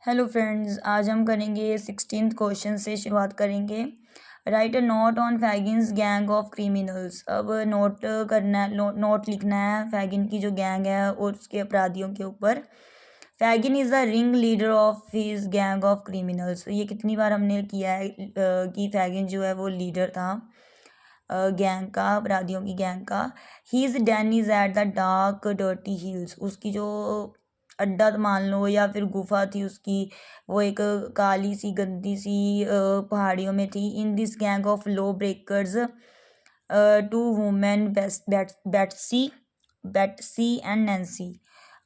Hello friends, आज हम करेंगे 16th क्वेश्चन से शुरुआत करेंगे। Write a note on Fagin's gang of criminals. अब नोट करना है, नोट लिखना है फैगिन की जो गैंग है और उसके अपराधियों के ऊपर। Fagin is the ring leader of his gang of criminals. ये कितनी बार हमने किया है कि फैगिन जो है वो लीडर था गैंग का, अपराधियों की गैंग का। He is Dan is at the dark dirty hills. उसकी जो अड्डा मान लो या फिर गुफा थी उसकी, वो एक काली सी गंदी सी पहाड़ियों में थी। In this gang of low breakers two women Betsy Betsy and Nancy.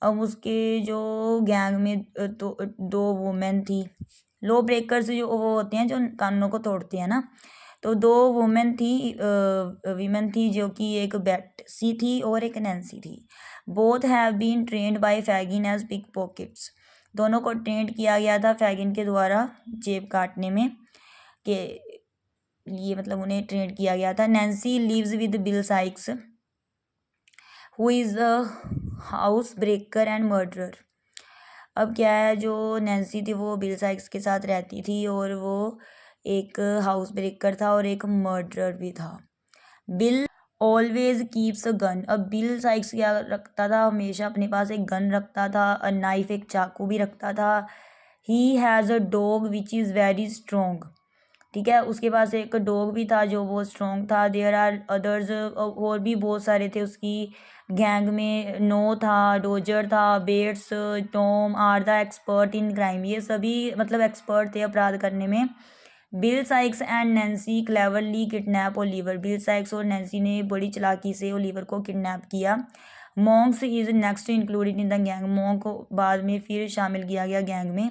अब उसके जो गैंग में तो दो वुमेन थी। लो ब्रेकर्स जो वो होते हैं जो कानूनों को तोड़ते हैं ना, तो दो वुमेन थी, वीमेन थी, जो कि एक बेट्सी थी और एक नैन्सी थी। Both have been trained by Fagin as pickpockets. दोनों को ट्रेंड किया गया था फैगिन के द्वारा जेब काटने में के लिए, मतलब उन्हें ट्रेंड किया गया था। Nancy lives with Bill Sikes who is a house breaker and murderer. अब क्या है, जो नैन्सी थी वो बिल साइक्स के साथ रहती थी और वो एक हाउस ब्रेकर था और एक मर्डरर भी था। Bill always keeps a gun. अब बिल साइक्स क्या रखता था, हमेशा अपने पास एक गन रखता था, अ नाइफ, एक चाकू भी रखता था। He has a dog which is very strong. ठीक है, उसके पास एक डॉग भी था जो बहुत स्ट्रॉन्ग था। देयर आर अदर्स, और भी बहुत सारे थे उसकी गैंग में। नो था, डोजर था, Bates, Tom are the expert in crime. ये सभी मतलब एक्सपर्ट थे अपराध करने में। Bill Sikes and Nancy cleverly kidnap Oliver. Bill Sikes और नैन्सी ने बड़ी चालाकी से ओलिवर को किडनैप किया। Monks is next included in the gang. Monk को बाद में फिर शामिल किया गया गैंग में।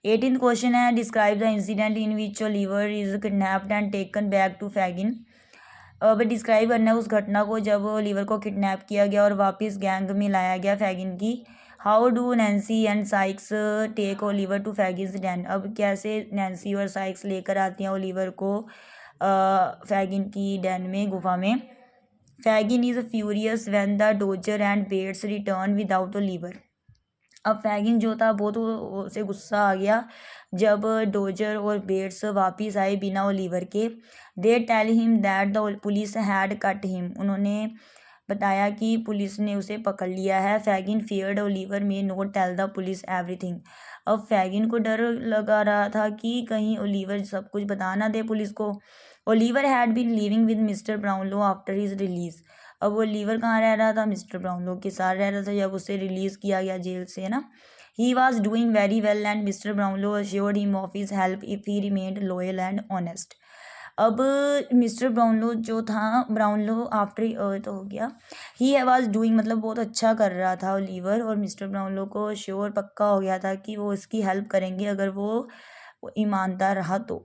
18th क्वेश्चन है, describe the incident in which Oliver is kidnapped and taken back to Fagin. अब डिस्क्राइब करना है उस घटना को जब ओलिवर को किडनैप किया गया और वापस गैंग में लाया गया फैगिन की। How do Nancy and Sikes take Oliver to Fagin's den. अब कैसे नैन्सी और साइक्स लेकर आती हैं ओलिवर को फैगिन की डैन में, गुफा में। Fagin is furious when the Dodger and Bates return without Oliver. अब फैगिन जो था बहुत उसे गुस्सा आ गया जब डोजर और बेट्स वापिस आए बिना ओलिवर के। They tell him that the police had caught him. उन्होंने बताया कि पुलिस ने उसे पकड़ लिया है। Fagin feared Oliver may not tell the police everything. अब फैगिन को डर लगा रहा था कि कहीं ओलिवर सब कुछ बता ना दे पुलिस को। Oliver had been living with mister Brownlow after his release. अब वो लीवर कहाँ रह रहा था, मिस्टर ब्राउनलो के साथ रह रहा था जब उसे रिलीज़ किया गया जेल से, है ना। He was doing very well and mister Brownlow assured him of his help if he remained loyal and honest. अब मिस्टर ब्राउनलो जो था, ब्राउनलो आफ्टर तो हो गया, ही वॉज डूइंग मतलब बहुत अच्छा कर रहा था ओलिवर, और मिस्टर ब्राउनलो को श्योर पक्का हो गया था कि वो इसकी हेल्प करेंगे अगर वो ईमानदार रहा तो।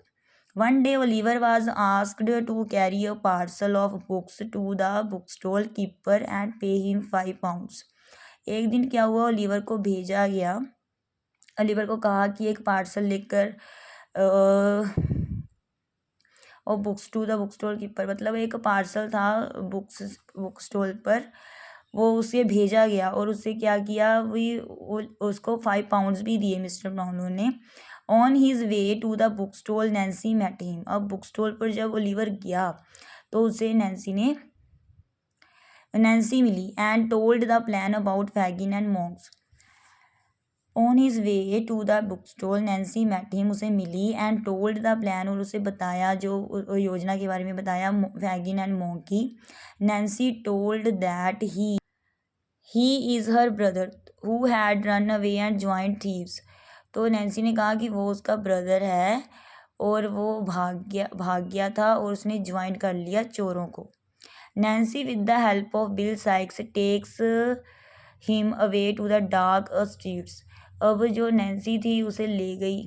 One day Oliver was asked to carry a parcel of books to the bookstall keeper and pay him £5। एक दिन क्या हुआ, ओलिवर को भेजा गया, ओलिवर को कहा कि एक पार्सल लेकर और books to the book stall keeper, मतलब एक पार्सल था बुक स्टॉल पर, वो उसे भेजा गया और उससे क्या किया, उसको £5 भी दिए मिस्टर ब्राउनलो ने। On his way to the book stall Nancy met him. अब बुक स्टॉल पर जब ओलिवर गया तो उसे नैन्सी मिली and told the plan about Fagin and Monks. On his way to the book stall Nancy met him, उसे मिली, and told the plan, और उसे बताया, जो योजना के बारे में बताया फैगिन एंड मॉन्क की। Nancy told that he is her brother who had run away and joint thieves. तो नैन्सी ने कहा कि वो उसका ब्रदर है और वो भाग गया था और उसने ज्वाइन कर लिया चोरों को। Nancy with the help of Bill Sikes takes him away to the dark streets. अब जो नैन्सी थी उसे ले गई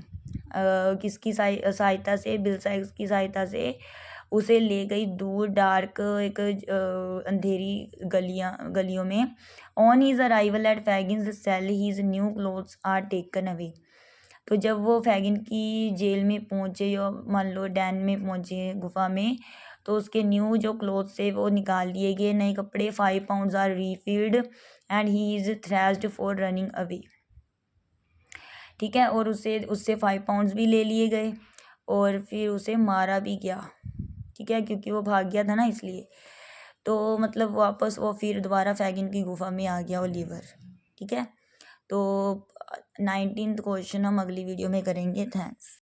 किसकी सहायता से, बिल साइक्स की सहायता से उसे ले गई दूर डार्क एक अंधेरी गलियों में। On his arrival at Fagin's cell his new clothes are taken away. तो जब वो फैगिन की जेल में पहुँचे या मान लो डैन में पहुँचे, गुफा में, तो उसके न्यू जो क्लोथ्स थे वो निकाल लिए गए, नए कपड़े। £5 are refilled and he is thrashed for running away. ठीक है, और उससे उससे 5 पाउंड्स भी ले लिए गए और फिर उसे मारा भी गया, ठीक है, क्योंकि वो भाग गया था ना इसलिए। तो मतलब वापस वो फिर दोबारा फैगिन की गुफा में आ गया ओलिवर, ठीक है। तो 19th क्वेश्चन हम अगली वीडियो में करेंगे। थैंक्स।